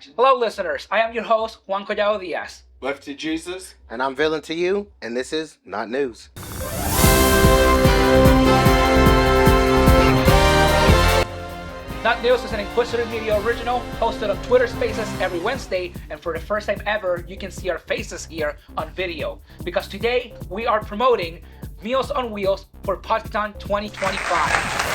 Hello, listeners. I am your host, Juan Collado Diaz. Lefty Jesus. And I'm Villain to you, and this is Not News. Not News is an Inquisitor Media original hosted on Twitter Spaces every Wednesday, and for the first time ever, you can see our faces here on video. Because today, we are promoting Meals on Wheels for Pakistan 2025.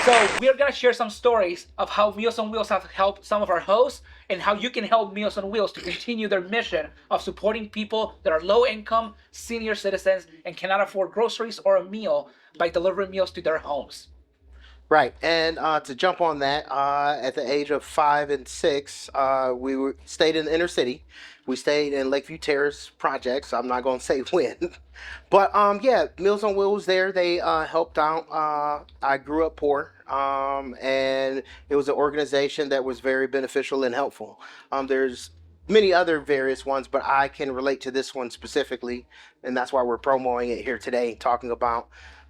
So we are going to share some stories of how Meals on Wheels have helped some of our hosts and how you can help Meals on Wheels to continue their mission of supporting people that are low income, senior citizens, and cannot afford groceries or a meal by delivering meals to their homes. Right, and to jump on that, at the age of 5 and 6, we stayed in the inner city. We stayed in Lakeview Terrace projects. I'm not going to say when. But yeah, Meals on Wheels there, they helped out. I grew up poor, and it was an organization that was very beneficial and helpful. There's many other various ones, but I can relate to this one specifically, and that's why we're promoting it here today, talking about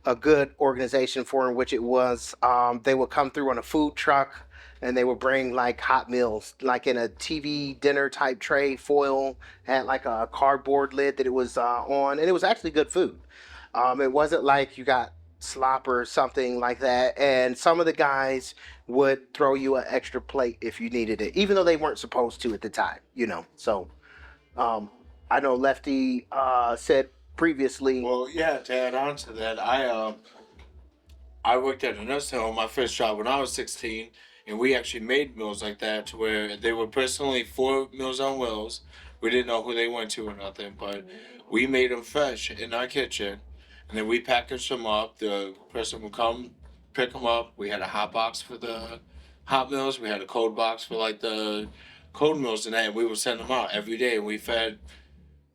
a good organization for in which it was. They would come through on a food truck and they would bring like hot meals, like in a TV dinner type tray, foil, had like a cardboard lid that it was on, and it was actually good food. It wasn't like you got slop or something like that, and some of the guys would throw you an extra plate if you needed it, even though they weren't supposed to at the time, So I know Lefty said previously. Well, yeah, to add on to that, I worked at a nursing home, my first job when I was 16, and we actually made meals like that to where they were personally for Meals on Wheels. We didn't know who they went to or nothing, but we made them fresh in our kitchen, and then we packaged them up. The person would come pick them up. We had a hot box for the hot meals. We had a cold box for like the cold meals and that, and we would send them out every day, and we fed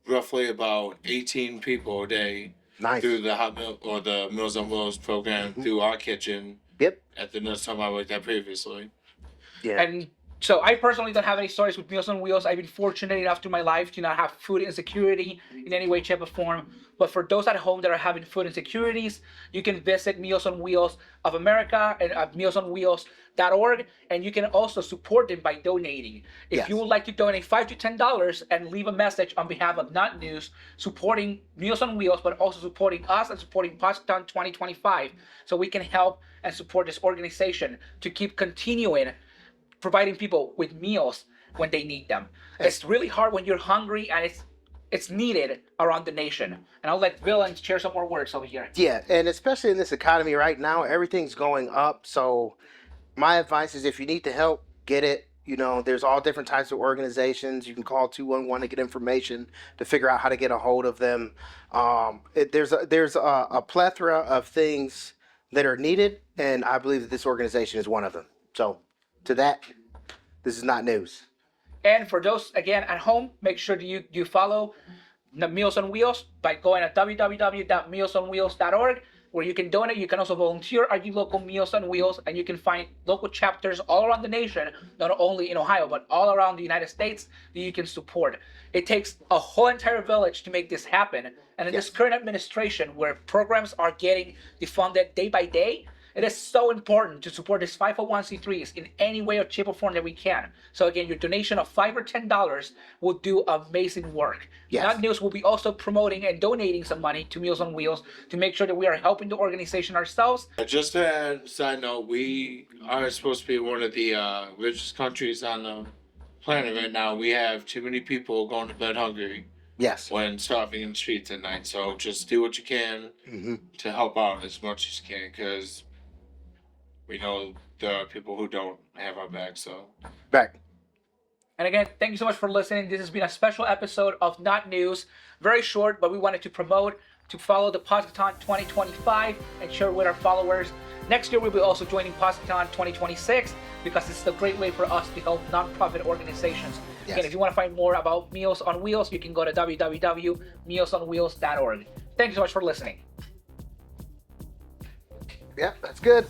roughly about 18 people a day. Nice. Through the hot meal or the Meals on Wheels program through our kitchen. Yep. At the nursing home I worked at previously. Yeah. And so I personally don't have any stories with Meals on Wheels. I've been fortunate enough through my life to not have food insecurity in any way, shape, or form. But for those at home that are having food insecurities, you can visit Meals on Wheels of America and mealsonwheels.org, and you can also support them by donating. If you would like to donate $5 to $10 and leave a message on behalf of Not News, supporting Meals on Wheels, but also supporting us and supporting Pakistan 2025, so we can help and support this organization to keep continuing providing people with meals when they need them. It's really hard when you're hungry, and it's needed around the nation. And I'll let Villain share some more words over here. Yeah, and especially in this economy right now, everything's going up. So my advice is if you need the help, get it. There's all different types of organizations. You can call 211 to get information to figure out how to get a hold of them. There's a plethora of things that are needed, and I believe that this organization is one of them. So to that, this is Not News. And for those, again, at home, make sure that you follow the Meals on Wheels by going to www.mealsonwheels.org, where you can donate. You can also volunteer at your local Meals on Wheels, and you can find local chapters all around the nation, not only in Ohio, but all around the United States that you can support. It takes a whole entire village to make this happen. And in this current administration, where programs are getting defunded day by day, it is so important to support these 501c3s in any way or shape or form that we can. So again, your donation of $5 or $10 will do amazing work. Yes. Not News will be also promoting and donating some money to Meals on Wheels to make sure that we are helping the organization ourselves. Just to add, side note, we are supposed to be one of the richest countries on the planet right now. We have too many people going to bed hungry. Yes. When starving in the streets at night. So just do what you can to help out as much as you can, because we know there are people who don't have our back, so. Back. And again, thank you so much for listening. This has been a special episode of Not News. Very short, but we wanted to promote, to follow the Pakistan 2025 and share with our followers. Next year, we'll be also joining Pakistan 2026 because it's a great way for us to help nonprofit organizations. Yes. Again, if you want to find more about Meals on Wheels, you can go to www.mealsonwheels.org. Thank you so much for listening. Yeah, that's good.